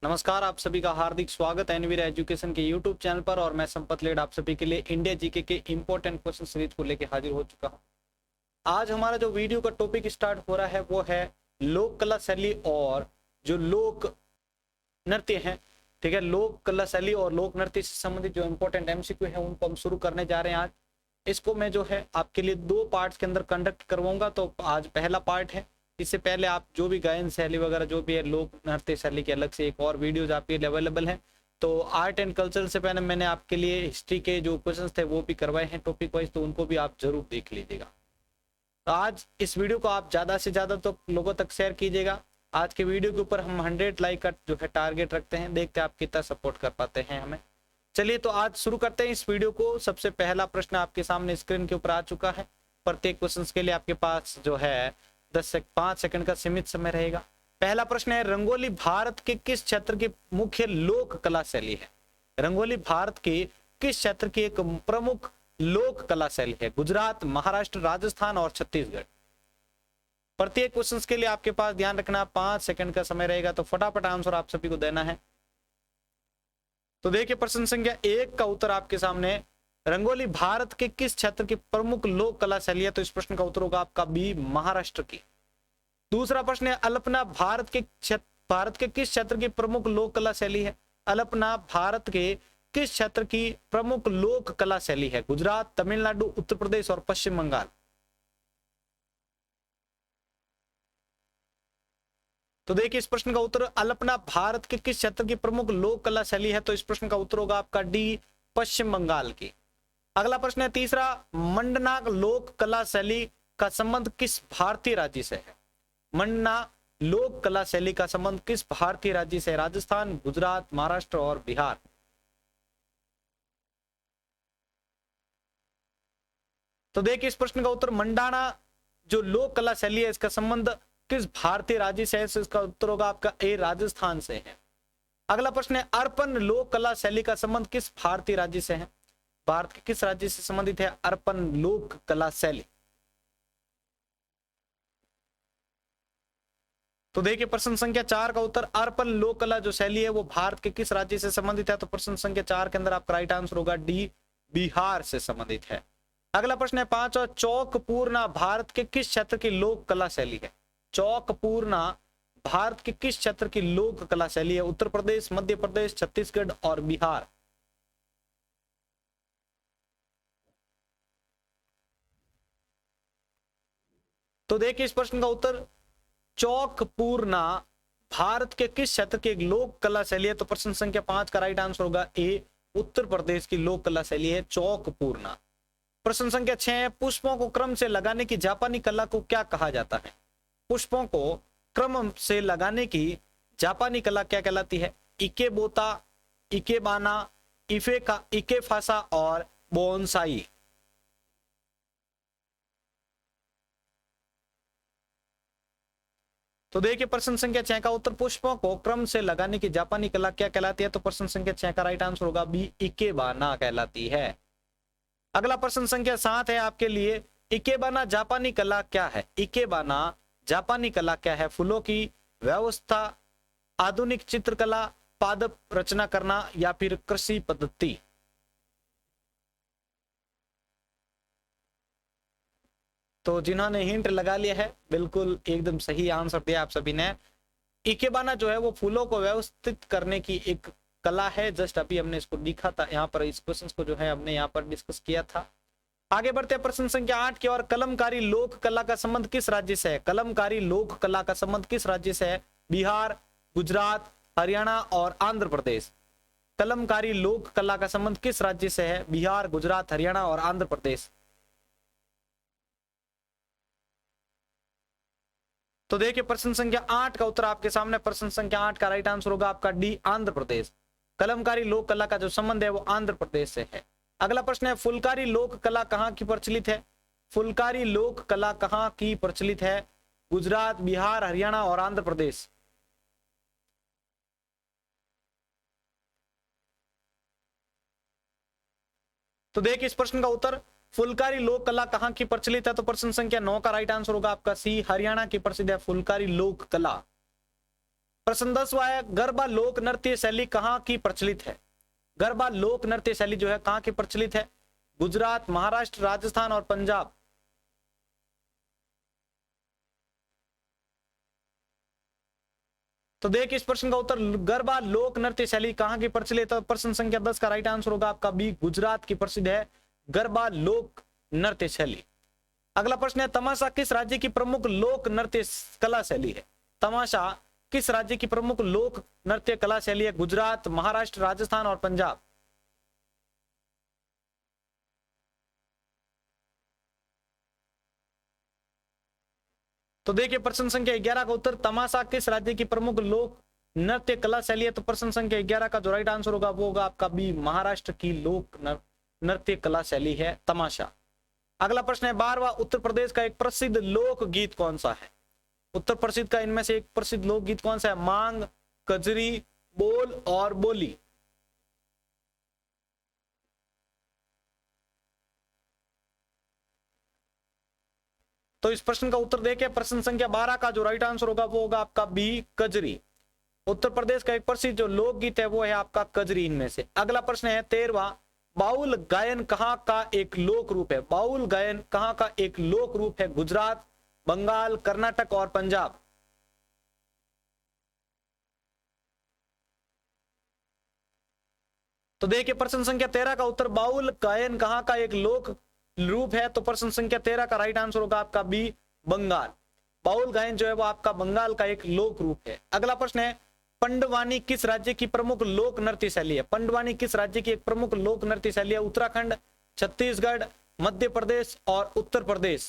नमस्कार, आप सभी का हार्दिक स्वागत है एनवीर एजुकेशन के यूट्यूब चैनल पर। और मैं संपत लेड आप सभी के लिए इंडिया जीके के इंपॉर्टेंट क्वेश्चन सीरीज को लेकर हाजिर हो चुका हूं। आज हमारा जो वीडियो का टॉपिक स्टार्ट हो रहा है वो है लोक कला शैली और जो लोक नृत्य है। ठीक है, लोक कला शैली और लोक नृत्य से संबंधित जो इंपॉर्टेंट एमसीक्यू है उनको हम शुरू करने जा रहे हैं। आज इसको मैं जो है आपके लिए दो पार्ट्स के अंदर कंडक्ट करवाऊंगा। तो आज पहला पार्ट है। इससे पहले आप जो भी गायन शैली वगैरह जो भी है लोक नृत्य शैली के अलग से एक और वीडियोज आपके लिए अवेलेबल है। तो आर्ट एंड कल्चर से पहले मैंने आपके लिए हिस्ट्री के जो क्वेश्चंस थे वो भी करवाए हैं टॉपिक वाइज, तो उनको भी आप जरूर देख लीजिएगा। तो आज इस वीडियो को आप ज्यादा से ज्यादा तो लोगों तक शेयर कीजिएगा। आज के वीडियो के ऊपर हम 100 लाइक का जो है टारगेट रखते हैं, देखते हैं आप कितना सपोर्ट कर पाते हैं हमें। चलिए तो आज शुरू करते हैं इस वीडियो को। सबसे पहला प्रश्न आपके सामने स्क्रीन के ऊपर आ चुका है। प्रत्येक क्वेश्चन के लिए आपके पास जो है 5 सेकंड का सीमित समय रहेगा। पहला प्रश्न है, रंगोली भारत के किस क्षेत्र की मुख्य लोक कला शैली है? रंगोली भारत के किस क्षेत्र की एक प्रमुख लोक कला शैली है? गुजरात, महाराष्ट्र, राजस्थान और छत्तीसगढ़। प्रत्येक क्वेश्चन के लिए आपके पास ध्यान रखना 5 सेकंड का समय रहेगा, तो फटाफट आंसर आप सभी को देना है। तो देखिए प्रश्न संख्या 1 का उत्तर आपके सामने, रंगोली भारत के किस क्षेत्र की प्रमुख लोक कला शैली है? तो इस प्रश्न का उत्तर होगा आपका बी, महाराष्ट्र की। दूसरा प्रश्न है, अल्पना भारत के किस क्षेत्र की प्रमुख लोक कला शैली है? अल्पना भारत के किस क्षेत्र की प्रमुख लोक कला शैली है? गुजरात, तमिलनाडु, उत्तर प्रदेश और पश्चिम बंगाल। तो देखिए इस प्रश्न का उत्तर, अल्पना भारत के किस क्षेत्र की प्रमुख लोक कला शैली है? तो इस प्रश्न का उत्तर होगा आपका डी, पश्चिम बंगाल की। अगला प्रश्न है तीसरा, मंडना लोक कला शैली का संबंध किस भारतीय राज्य से है? मंडना लोक कला शैली का संबंध किस भारतीय राज्य से? राजस्थान, गुजरात, महाराष्ट्र और बिहार। तो देखिए इस प्रश्न का उत्तर, मंडाना जो लोक कला शैली है इसका संबंध किस भारतीय राज्य से है? इसका उत्तर होगा आपका ए, राजस्थान से है। अगला प्रश्न है, अर्पण लोक कला शैली का संबंध किस भारतीय राज्य से है? भारत के किस राज्य से संबंधित है अर्पण लोक कला शैली? तो देखिए प्रश्न संख्या 4 का उत्तर, अर्पण लोक कला जो शैली है वो भारत के किस राज्य से संबंधित है? तो प्रश्न संख्या 4 के अंदर आपका राइट आंसर होगा डी, बिहार से संबंधित है। अगला प्रश्न है 5, चौकपूर्णा भारत के किस क्षेत्र की लोक कला शैली है? चौकपूर्णा भारत के किस क्षेत्र की लोक कला शैली है? उत्तर प्रदेश, मध्य प्रदेश, छत्तीसगढ़ और बिहार। तो देखिए इस प्रश्न का उत्तर, चौकपूर्णा भारत के किस क्षेत्र की एक लोक कला शैली है? तो प्रश्न संख्या 5 का राइट आंसर होगा ए, उत्तर प्रदेश की लोक कला शैली है चौकपूर्णा। प्रश्न संख्या 6, पुष्पों को क्रम से लगाने की जापानी कला को क्या कहा जाता है? पुष्पों को क्रम से लगाने की जापानी कला क्या कहलाती है? इकेबोता, इकेबाना, इकेफासा और बोनसाई। तो देखिए प्रश्न संख्या 6 का उत्तर, पुष्पों को क्रम से लगाने की जापानी कला क्या कहलाती है? तो प्रश्न संख्या 6 का राइट आंसर होगा बी, इकेबाना कहलाती है। अगला प्रश्न संख्या 7 है आपके लिए, इकेबाना जापानी कला क्या है? इकेबाना जापानी कला क्या है? फूलों की व्यवस्था, आधुनिक चित्रकला, पादप रचना करना या फिर कृषि पद्धति। तो जिन्होंने हिंट लगा लिया है बिल्कुल एकदम सही आंसर दिया आप सभी ने। इकेबाना जो है वो फूलों को व्यवस्थित करने की एक कला है। जस्ट अभी हमने इसको लिखा था यहाँ पर, इस क्वेश्चन को जो है हमने यहाँ पर डिस्कस किया था। आगे बढ़ते हैं प्रश्न संख्या 8 की ओर, कलमकारी लोक कला का संबंध किस राज्य से है? कलमकारी लोक कला का संबंध किस राज्य से है? बिहार, गुजरात, हरियाणा और आंध्र प्रदेश। कलमकारी लोक कला का संबंध किस राज्य से है? बिहार, गुजरात, हरियाणा और आंध्र प्रदेश। तो देखिए प्रश्न संख्या 8 का उत्तर आपके सामने, प्रश्न संख्या 8 का राइट आंसर होगा आपका डी, आंध्र प्रदेश। कलमकारी लोक कला का जो संबंध है वो आंध्र प्रदेश से है। अगला प्रश्न है, फुलकारी लोक कला कहाँ की प्रचलित है? फुलकारी लोक कला कहाँ की प्रचलित है? गुजरात, बिहार, हरियाणा और आंध्र प्रदेश। तो देखिए इस प्रश्न का उत्तर, फुलकारी लोक कला कहाँ की प्रचलित है? तो प्रश्न संख्या 9 का राइट आंसर होगा आपका सी, हरियाणा की प्रसिद्ध है फुलकारी लोक कला। प्रश्न 10वां है, गरबा लोक नृत्य शैली कहाँ की प्रचलित है? गरबा लोक नृत्य शैली जो है कहाँ की प्रचलित है? गुजरात, महाराष्ट्र, राजस्थान और पंजाब। तो देखिए इस प्रश्न का उत्तर, गरबा लोक नृत्य शैली कहाँ की प्रचलित है? प्रश्न संख्या 10 का राइट आंसर होगा आपका बी, गुजरात की प्रसिद्ध है गरबा लोक नृत्य शैली। अगला प्रश्न है, तमाशा किस राज्य की प्रमुख लोक नृत्य कला शैली है? तमाशा किस राज्य की प्रमुख लोक नृत्य कला शैली है? गुजरात, महाराष्ट्र, राजस्थान और पंजाब। तो देखिए प्रश्न संख्या 11 का उत्तर, तमाशा किस राज्य की प्रमुख लोक नृत्य कला शैली है? तो प्रश्न संख्या 11 का जो राइट आंसर होगा वो होगा आपका बी, महाराष्ट्र की लोक नृत्य कला शैली है तमाशा। अगला प्रश्न है, 12वां, उत्तर प्रदेश का एक प्रसिद्ध लोक गीत कौन सा है? उत्तर प्रसिद्ध का इनमें से एक प्रसिद्ध लोकगीत कौन सा है? मांग, कजरी, बोल और बोली। तो इस प्रश्न का उत्तर देखिए, प्रश्न संख्या 12 का जो राइट आंसर होगा वो होगा आपका बी, कजरी। उत्तर प्रदेश का एक प्रसिद्ध जो लोकगीत है वो है आपका कजरी इनमें से। अगला प्रश्न है 13वां, बाउल गायन कहाँ का एक लोक रूप है? बाउल गायन कहाँ का एक लोक रूप है? गुजरात, बंगाल, कर्नाटक और पंजाब। तो देखिए प्रश्न संख्या 13 का उत्तर, बाउल गायन कहाँ का एक लोक रूप है? तो प्रश्न संख्या 13 का राइट आंसर होगा आपका बी, बंगाल। बाउल गायन जो है वो आपका बंगाल का एक लोक रूप है। अगला प्रश्न है, पंडवानी किस राज्य की प्रमुख लोक नृत्य शैली है? पंडवानी किस राज्य की एक प्रमुख लोक नृत्य शैली है? उत्तराखंड, छत्तीसगढ़, मध्य प्रदेश और उत्तर प्रदेश।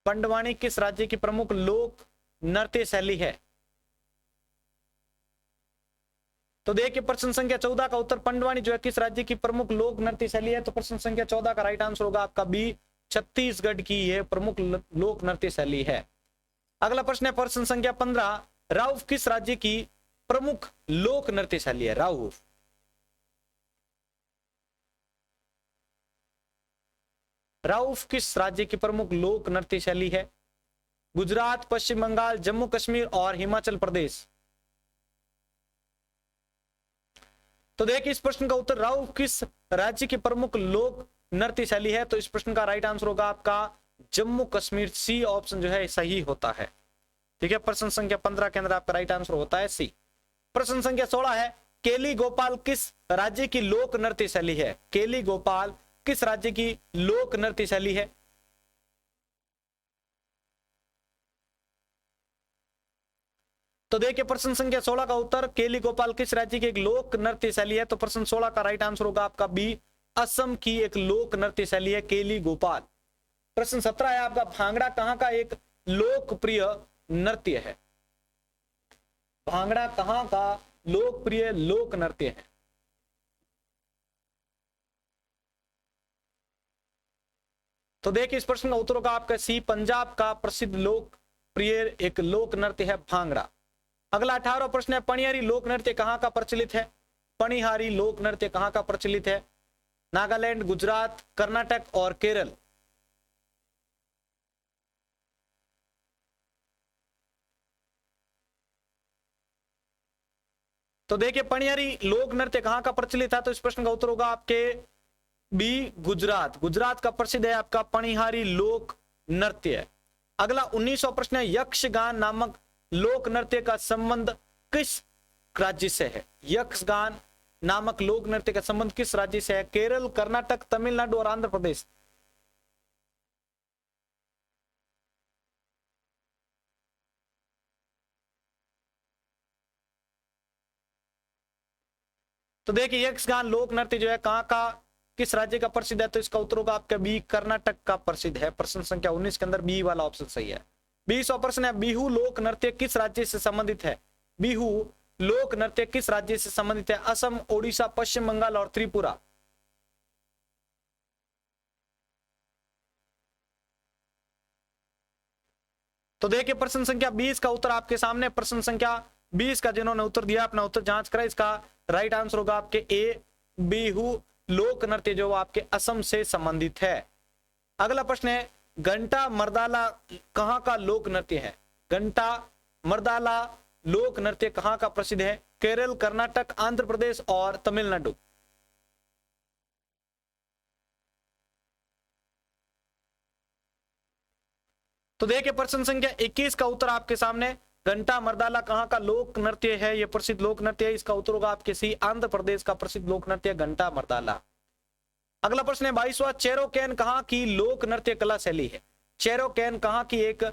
पंडवानी किस राज्य की प्रमुख लोक नृत्य शैली है? तो देखिए प्रश्न संख्या 14 का उत्तर, पंडवानी जो है किस राज्य की प्रमुख लोक नृत्य शैली है? तो प्रश्न संख्या 14 का राइट आंसर होगा आपका बी, छत्तीसगढ़ की यह प्रमुख लोक नृत्य शैली है। अगला प्रश्न है प्रश्न संख्या 15, राउफ किस राज्य की प्रमुख लोक नृत्य शैली है? राउफ। राउफ किस राज्य की प्रमुख लोक नृत्य शैली है? गुजरात, पश्चिम बंगाल, जम्मू कश्मीर और हिमाचल प्रदेश। तो देखिए इस प्रश्न का उत्तर, राउफ किस राज्य की प्रमुख लोक नृत्य शैली है? तो इस प्रश्न का राइट आंसर होगा आपका जम्मू कश्मीर, सी ऑप्शन जो है सही होता है। ठीक है, प्रश्न संख्या 15 के अंदर आपका राइट आंसर होता है सी। प्रश्न संख्या 16 है, केली गोपाल किस राज्य की लोक नृत्य शैली है? केली गोपाल किस राज्य की लोक नृत्य शैली है? तो देखिए प्रश्न संख्या 16 का उत्तर, केली गोपाल किस राज्य की एक लोक नृत्य शैली है? तो प्रश्न 16 का राइट आंसर होगा आपका बी, असम की एक लोक नृत्य शैली है केली गोपाल। प्रश्न 17 है आपका, भांगड़ा कहाँ का एक लोकप्रिय नृत्य है? भांगड़ा कहाँ का लोकप्रिय लोक नृत्य है? तो देखिए इस प्रश्न का उत्तर होगा आपका सी, पंजाब का प्रसिद्ध लोकप्रिय एक लोक नृत्य है भांगड़ा। अगला 18वां प्रश्न है, पनिहारी लोक नृत्य कहाँ का प्रचलित है? पनिहारी लोक नृत्य कहाँ का प्रचलित है? नागालैंड, गुजरात, कर्नाटक और केरल। तो देखिए पनिहारी लोक नृत्य कहाँ का प्रचलित है? तो इस प्रश्न का उत्तर होगा आपके बी, गुजरात। गुजरात का प्रसिद्ध है आपका पनिहारी लोक नृत्य। अगला 19वां प्रश्न है, यक्षगान नामक लोक नृत्य का संबंध किस राज्य से है? यक्षगान नामक लोक नृत्य का संबंध किस राज्य से है? केरल, कर्नाटक, तमिलनाडु और आंध्र प्रदेश। तो देखिए यक्षगान लोक नृत्य जो है कहाँ का, किस राज्य का प्रसिद्ध है? तो इसका उत्तर होगा आपका बी, कर्नाटक का प्रसिद्ध है। प्रश्न संख्या 19 के अंदर बी वाला ऑप्शन सही है। 20वां प्रश्न है, बिहू लोक नृत्य किस राज्य से संबंधित है? बिहू लोक नृत्य किस राज्य से संबंधित है? असम, ओडिशा, पश्चिम बंगाल और त्रिपुरा। तो देखिए प्रश्न संख्या 20 का उत्तर आपके सामने। प्रश्न संख्या 20 का जिन्होंने उत्तर दिया अपना उत्तर जांच करें। इसका राइट आंसर होगा आपके ए, बिहू लोक नृत्य जो आपके असम से संबंधित है। अगला प्रश्न है, घंटा मर्दाला कहाँ का लोक नृत्य है? घंटा मर्दाला लोक नृत्य कहाँ का प्रसिद्ध है? केरल, कर्नाटक, आंध्र प्रदेश और तमिलनाडु। तो देखिए प्रश्न संख्या 21 का उत्तर आपके सामने, घंटा मर्दाला कहाँ का लोक नृत्य है? ये प्रसिद्ध लोक नृत्य है। इसका उत्तर होगा आपके सी, आंध्र प्रदेश का प्रसिद्ध लोक नृत्य घंटा मर्दाला। अगला प्रश्न है 22वां, चेरोकेन कहाँ की लोक नृत्य कला शैली है? चेरोकेन कहाँ की एक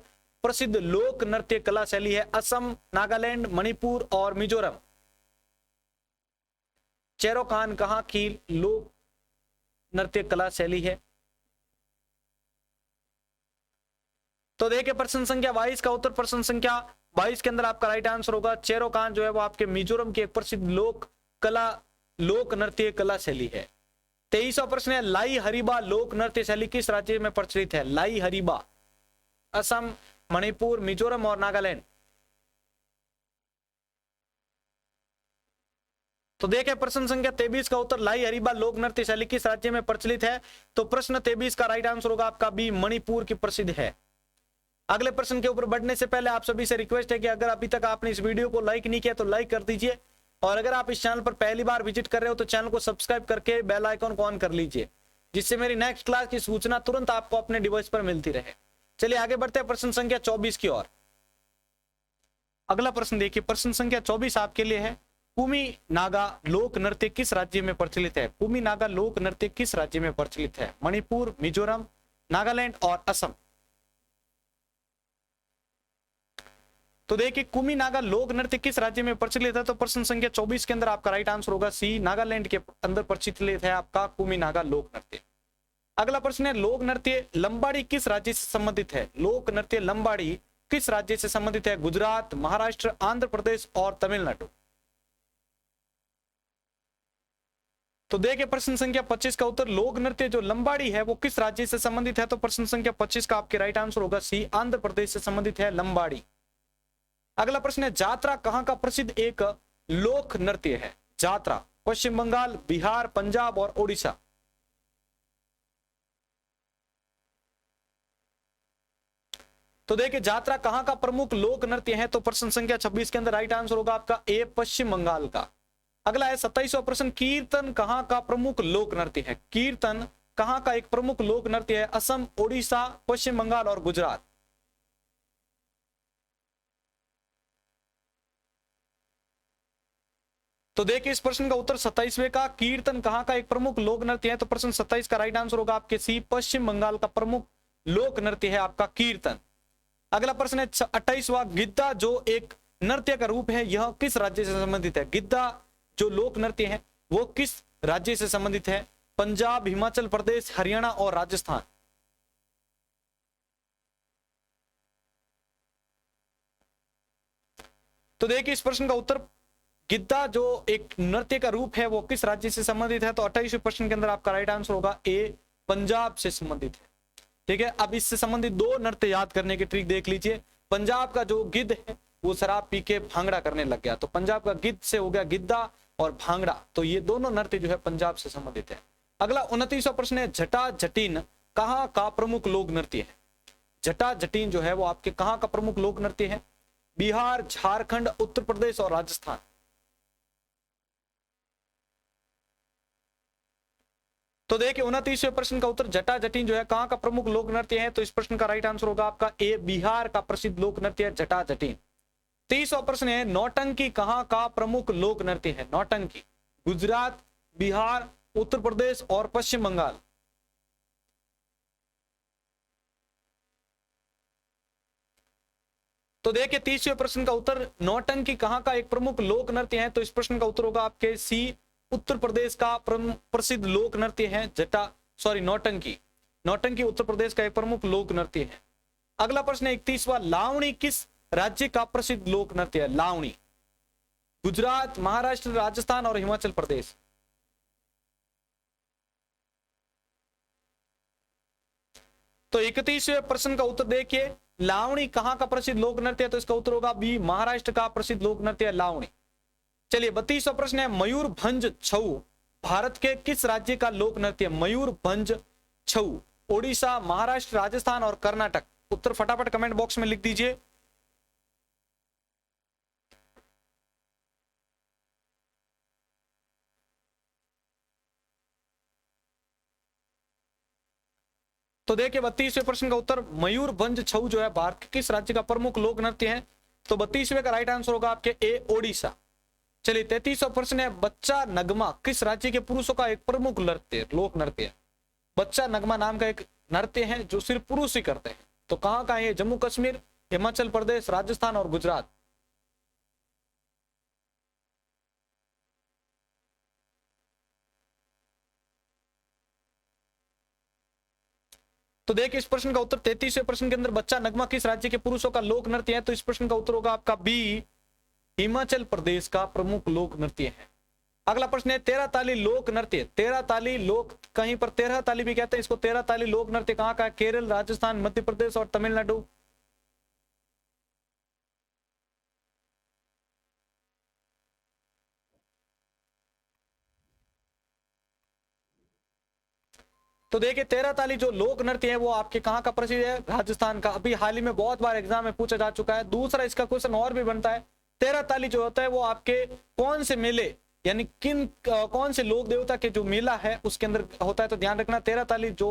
प्रसिद्ध लोक नृत्य कला शैली है? असम, नागालैंड, मणिपुर और मिजोरम। चेरोकान कहाँ की लोक नृत्य कला शैली है? तो देखिए प्रश्न संख्या 22 का उत्तर, प्रश्न संख्या 22 के अंदर आपका राइट आंसर होगा चेरोकान जो है वो आपके मिजोरम की एक प्रसिद्ध लोक नृत्य कला शैली है। 23वां प्रश्न है, लाई हरीबा लोक नृत्य शैली किस राज्य में प्रचलित है? लाई हरीबा, असम, मणिपुर, मिजोरम और नागालैंड। तो देखें प्रश्न संख्या 23 का उत्तर, लाई हरीबा लोक नृत्य शैली किस राज्य में प्रचलित है? तो प्रश्न 23 का राइट आंसर होगा आपका बी, मणिपुर की प्रसिद्ध है। अगले प्रश्न के ऊपर बढ़ने से पहले आप सभी से रिक्वेस्ट है कि अगर अभी तक आपने इस वीडियो को लाइक नहीं किया तो लाइक कर दीजिए, और अगर आप इस चैनल पर पहली बार विजिट कर रहे हो तो चैनल को सब्सक्राइब करके बेल आइकन को ऑन कर लीजिए, जिससे मेरी नेक्स्ट क्लास की सूचना तुरंत आपको अपने डिवाइस पर मिलती रहे। चलिए आगे बढ़ते हैं प्रश्न संख्या 24 की ओर। अगला प्रश्न देखिए, प्रश्न संख्या 24 आपके लिए है, कुमी नागा लोक नृत्य किस राज्य में प्रचलित है? कुमी नागा लोक नृत्य किस राज्य में प्रचलित है? मणिपुर, मिजोरम, नागालैंड और असम। तो देखिए कुमी नागा लोक नृत्य किस राज्य में प्रचलित है? तो प्रश्न संख्या 24 के अंदर आपका राइट आंसर होगा सी, नागालैंड के अंदर प्रचलित है आपका कुमी नागा लोक नृत्य। अगला प्रश्न है, लोक नृत्य लंबाड़ी किस राज्य से संबंधित है? लोक नृत्य लंबाड़ी किस राज्य से संबंधित है? गुजरात, महाराष्ट्र, आंध्र प्रदेश और तमिलनाडु। तो देखिए प्रश्न संख्या 25 का उत्तर, लोक नृत्य जो लंबाड़ी है वो किस राज्य से संबंधित है? तो प्रश्न संख्या 25 का आपके राइट आंसर होगा सी, आंध्र प्रदेश से संबंधित है लंबाड़ी। अगला प्रश्न है, जात्रा कहां का प्रसिद्ध एक लोक नृत्य है? जात्रा पश्चिम बंगाल, बिहार, पंजाब और ओडिशा। तो देखिए जात्रा कहां का प्रमुख लोक नृत्य है? तो प्रश्न संख्या 26 के अंदर राइट आंसर होगा आपका ए, पश्चिम बंगाल का। अगला है 27वां प्रश्न, कीर्तन कहां का प्रमुख लोक नृत्य है? कीर्तन कहां का एक प्रमुख लोक नृत्य है? असम, ओडिशा, पश्चिम बंगाल और गुजरात। तो देखिए इस प्रश्न का उत्तर 27वें का, कीर्तन कहां का एक प्रमुख लोक नृत्य है? तो प्रश्न 27 का राइट आंसर होगा आपके सी, पश्चिम बंगाल का प्रमुख लोक नृत्य है आपका कीर्तन। अगला प्रश्न है 28वां, गिद्दा जो एक नृत्य का रूप है यह किस राज्य से संबंधित है? गिद्दा जो लोक नृत्य है वो किस राज्य से संबंधित है? पंजाब, हिमाचल प्रदेश, हरियाणा और राजस्थान। तो देखिए इस प्रश्न का उत्तर, गिद्दा जो एक नृत्य का रूप है वो किस राज्य से संबंधित है? तो 28वें प्रश्न के अंदर आपका राइट आंसर होगा ए, पंजाब से संबंधित है। ठीक है, अब इससे संबंधित दो नृत्य याद करने की ट्रिक देख लीजिए। पंजाब का जो गिद्ध है वो शराब पी के भांगड़ा करने लग गया, तो पंजाब का गिद्ध से हो गया गिद्दा और भांगड़ा, तो ये दोनों नृत्य जो है पंजाब से संबंधित है। अगला 29वां प्रश्न है, जटा जटिन कहाँ का प्रमुख लोक नृत्य है? जटा जटिन जो है वो आपके कहाँ का प्रमुख लोक नृत्य है? बिहार, झारखंड, उत्तर प्रदेश और राजस्थान। तो देखिए 29वें प्रश्न का उत्तर, जटा जटिन जो है कहां का प्रमुख लोक नृत्य है? तो इस प्रश्न का राइट आंसर होगा आपका ए, बिहार का प्रसिद्ध लोक नृत्य है जटा जटिन। 30वां प्रश्न है, नौटंकी कहां का प्रमुख लोक नृत्य है? नौटंकी गुजरात, बिहार, उत्तर प्रदेश और पश्चिम बंगाल। तो देखिए 30वें प्रश्न का उत्तर, नौटंकी कहां का एक प्रमुख लोक नृत्य है? तो इस प्रश्न का उत्तर होगा आपके सी, उत्तर प्रदेश का प्रसिद्ध लोक नृत्य है नौटंकी। नौटंकी उत्तर प्रदेश का एक प्रमुख लोक नृत्य है। अगला प्रश्न 31वां, लावणी किस राज्य का प्रसिद्ध लोक नृत्य है? लावणी गुजरात, महाराष्ट्र, राजस्थान और हिमाचल प्रदेश। तो 31वें प्रश्न का उत्तर देखिए, लावणी कहां का प्रसिद्ध लोक नृत्य है? तो इसका उत्तर होगा बी, महाराष्ट्र का प्रसिद्ध लोक नृत्य है लावणी। चलिए 32वां प्रश्न है, मयूरभंज छऊ भारत के किस राज्य का लोक नृत्य? मयूरभंज छऊ ओडिशा, महाराष्ट्र, राजस्थान और कर्नाटक? उत्तर फटाफट कमेंट बॉक्स में लिख दीजिए। तो देखिए 32वें प्रश्न का उत्तर मयूरभंज छऊ जो है भारत के किस राज्य का प्रमुख लोक नृत्य है? तो 32वें का राइट आंसर होगा आपके ए, ओडिशा। चलिए 33वां प्रश्न है बच्चा नगमा किस राज्य के पुरुषों का एक प्रमुख नृत्य, लोक नृत्य है? बच्चा नगमा नाम का एक नृत्य है जो सिर्फ पुरुष ही करते हैं। तो कहां का है? जम्मू कश्मीर, हिमाचल प्रदेश, राजस्थान और गुजरात? तो देखिए इस प्रश्न का उत्तर 33वें प्रश्न के अंदर बच्चा नगमा किस राज्य के पुरुषों का लोक नृत्य है? तो इस प्रश्न का उत्तर होगा आपका बी, हिमाचल प्रदेश का प्रमुख लोक नृत्य है। अगला प्रश्न है तेरह ताली लोक नृत्य, तेरह ताली लोक, कहीं पर तेरह ताली भी कहते हैं इसको, तेरह ताली लोक नृत्य कहां का है? केरल, राजस्थान, मध्य प्रदेश और तमिलनाडु? तो देखिए तेरह ताली जो लोक नृत्य है वो आपके कहां का प्रसिद्ध है? राजस्थान का। अभी हाल ही में बहुत बार एग्जाम में पूछा जा चुका है। दूसरा इसका क्वेश्चन और भी बनता है, तेरह ताली जो होता है वो आपके कौन से मेले, यानी कौन से लोक देवता के जो मेला है उसके अंदर होता है? तो ध्यान रखना तेरह ताली जो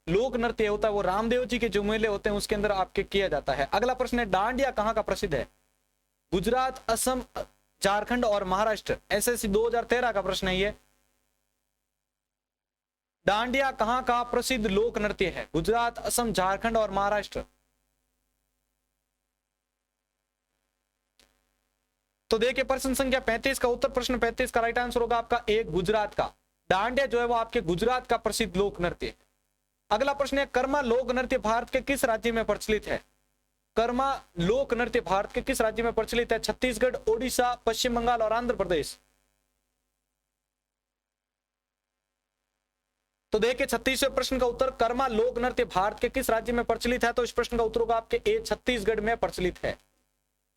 लोक नृत्य होता है वो रामदेव जी के जो मेले होते हैं उसके अंदर आपके किया जाता है। अगला प्रश्न है डांडिया कहां का प्रसिद्ध है? गुजरात, असम, झारखंड और महाराष्ट्र? एसएससी 2013 का प्रश्न है ये। डांडिया कहां का प्रसिद्ध लोक नृत्य है? गुजरात, असम, झारखंड और महाराष्ट्र? तो देखिए प्रश्न संख्या 35 का उत्तर, प्रश्न 35 का राइट आंसर होगा आपका एक, गुजरात का। डांडिया जो है वो आपके गुजरात का प्रसिद्ध लोक नृत्य है। अगला प्रश्न है कर्मा लोक नृत्य भारत के किस राज्य में प्रचलित है? कर्मा लोक नृत्य भारत के किस राज्य में प्रचलित है? छत्तीसगढ़, ओडिशा, पश्चिम बंगाल और आंध्र प्रदेश? तो देखिए 36वें प्रश्न का उत्तर कर्मा लोक नृत्य भारत के किस राज्य में प्रचलित है? तो इस प्रश्न का उत्तर होगा आपके ए, छत्तीसगढ़ में प्रचलित है।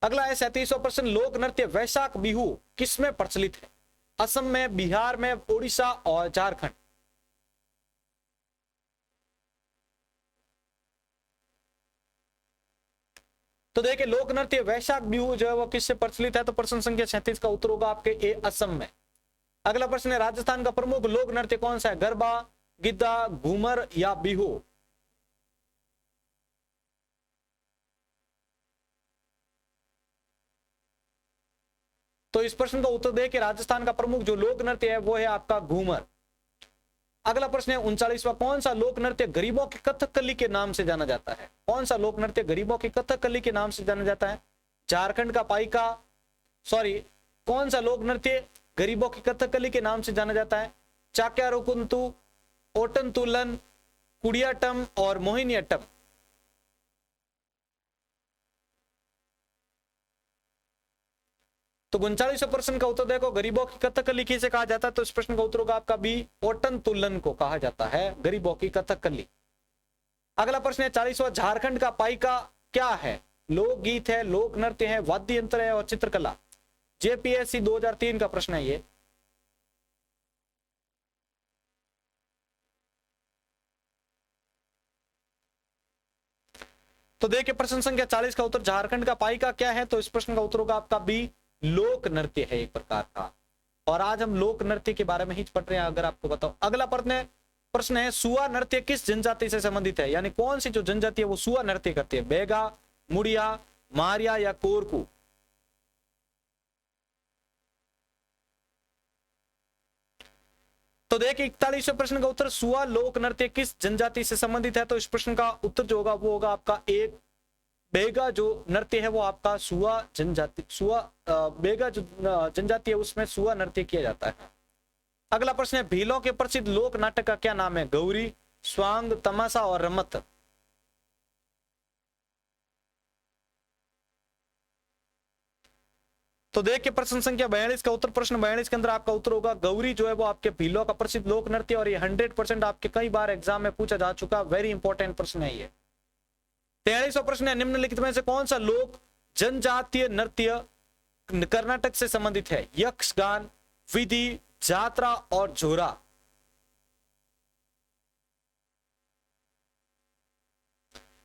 अगला है 37वां प्रश्न लोक नृत्य वैशाख बिहू किस में प्रचलित है? असम में, बिहार में, ओडिशा और झारखंड? तो देखिए लोक नृत्य वैशाख बिहू जो है वो किससे प्रचलित है? तो प्रश्न संख्या 36 का उत्तर होगा आपके ए, असम में। अगला प्रश्न है राजस्थान का प्रमुख लोक नृत्य कौन सा है? गरबा, गिद्धा, घूमर या बिहू? तो इस प्रश्न का उत्तर देखिए राजस्थान का प्रमुख जो लोक नृत्य है वो है आपका घूमर। अगला प्रश्न है 39वां कौन सा लोक नृत्य गरीबों की कथकली के नाम से जाना जाता है? कौन सा लोक नृत्य गरीबों की कथकली के नाम से जाना जाता है? झारखंड का पाइका, सॉरी, कौन सा लोक नृत्य गरीबों की कथकली के नाम से जाना जाता है? चाक्यारुकुंतु, ओटनतुलन, कुडियाटम और मोहिनीअट्टम? तो 39वें प्रश्न का उत्तर देखो गरीबों की कथकली किसे कहा जाता है? तो इस प्रश्न का उत्तर होगा आपका बी, ओटनतुलन को कहा जाता है गरीबों की कथकली। अगला प्रश्न है 40वां झारखंड का पाइका क्या है? लोकगीत है, लोक नृत्य है, वाद्य यंत्र है और चित्रकला? जेपीएससी 2003 का प्रश्न है ये। तो देखिए प्रश्न संख्या 40 का उत्तर झारखंड का पाइका क्या है? तो इस प्रश्न का उत्तर होगा आपका बी, लोक नृत्य है एक प्रकार का। और आज हम लोक नृत्य के बारे में ही पढ़ रहे हैं अगर आपको बताओ। अगला प्रश्न है सुआ नृत्य किस जनजाति से संबंधित है? यानी कौन सी जो जनजाति है वो सुआ नृत्य करती है? बेगा, मुड़िया, मारिया या कोरकू? तो देखिए 41वें प्रश्न का उत्तर सुआ लोक नृत्य किस जनजाति से संबंधित है? तो इस प्रश्न का उत्तर जो होगा वो होगा आपका एक, बेगा जो नृत्य है वो आपका सुआ जनजाति, बेगा जो जनजाति है उसमें सुआ नृत्य किया जाता है। अगला प्रश्न है भीलों के प्रसिद्ध लोक नाटक का क्या नाम है? गौरी, स्वांग, तमाशा और रमत? तो देखिए प्रश्न संख्या 42 का उत्तर, प्रश्न 42 के अंदर आपका उत्तर होगा गौरी जो है वो आपके भीलों का प्रसिद्ध लोक नृत्य, और ये 100% आपके कई बार एग्जाम में पूछा जा चुका वेरी इंपॉर्टेंट प्रश्न है ये। 43वां प्रश्न है निम्नलिखित में से कौन सा लोक जनजातीय नृत्य कर्नाटक से संबंधित है? यक्षगान, विधि, जात्रा और झोरा?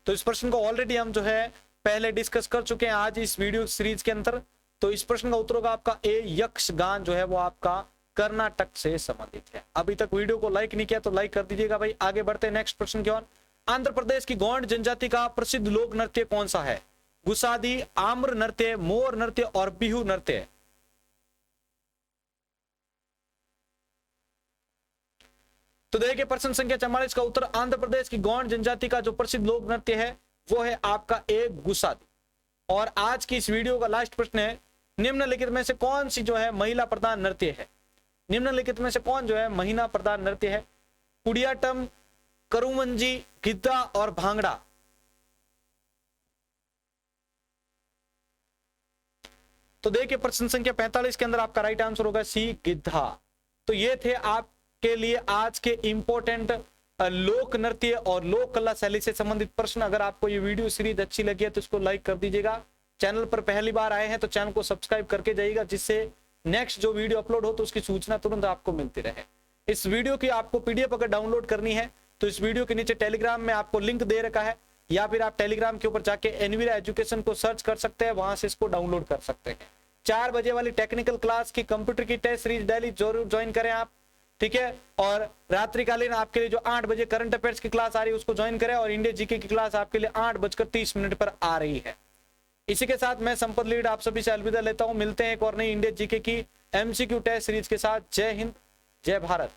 तो इस प्रश्न को ऑलरेडी हम जो है पहले डिस्कस कर चुके हैं आज इस वीडियो सीरीज के अंदर। तो इस प्रश्न का उत्तर होगा आपका ए, यक्षगान जो है वो आपका कर्नाटक से संबंधित है। अभी तक वीडियो को लाइक नहीं किया तो लाइक कर दीजिएगा भाई। आगे बढ़ते हैं नेक्स्ट प्रश्न की ओर। आंध्र प्रदेश की गौंड जनजाति का प्रसिद्ध लोक नृत्य कौन सा है? गुसादी, आम्र नृत्य, मोर नृत्य और बिहू नृत्य। तो देखिए प्रश्न संख्या 44 का उत्तर आंध्र प्रदेश की गौंड जनजाति का जो प्रसिद्ध लोक नृत्य है वो है आपका एक गुसादी। और आज की इस वीडियो का लास्ट प्रश्न है, निम्नलिखित में से कौन सी जो है महिला प्रधान नृत्य है? निम्नलिखित में से कौन जो है महिला प्रधान नृत्य है? कुडियाटम, करुमंजी, गिद्धा और भांगड़ा। तो देखिए प्रश्न संख्या 45 के अंदर आपका राइट आंसर होगा सी, गिद्धा। तो ये थे आपके लिए आज के इंपॉर्टेंट लोक नृत्य और लोक कला शैली से संबंधित प्रश्न। अगर आपको ये वीडियो सीरीज अच्छी लगी है तो इसको लाइक कर दीजिएगा। चैनल पर पहली बार आए हैं तो चैनल को सब्सक्राइब करके जाइएगा, जिससे नेक्स्ट जो वीडियो अपलोड हो तो उसकी सूचना तुरंत आपको मिलती रहे। इस वीडियो की आपको पीडीएफ अगर डाउनलोड करनी है तो इस वीडियो के नीचे टेलीग्राम में आपको लिंक दे रखा है, या फिर आप टेलीग्राम के ऊपर जाके एनवीरा एजुकेशन को सर्च कर सकते हैं, वहां से इसको डाउनलोड कर सकते हैं। 4 बजे वाली टेक्निकल क्लास की कंप्यूटर की टेस्ट सीरीज डेली जरूर ज्वाइन करें आप, ठीक है। और रात्रिकालीन आपके लिए जो 8 बजे करंट अफेयर्स की क्लास आ रही है उसको ज्वाइन करें, और इंडिया जीके की क्लास आपके लिए 8:30 पर आ रही है। इसी के साथ मैं संपत लीड आप सभी से अलविदा लेता हूं। मिलते हैं एक और नई इंडिया जीके की एमसीक्यू टेस्ट सीरीज के साथ। जय हिंद, जय भारत।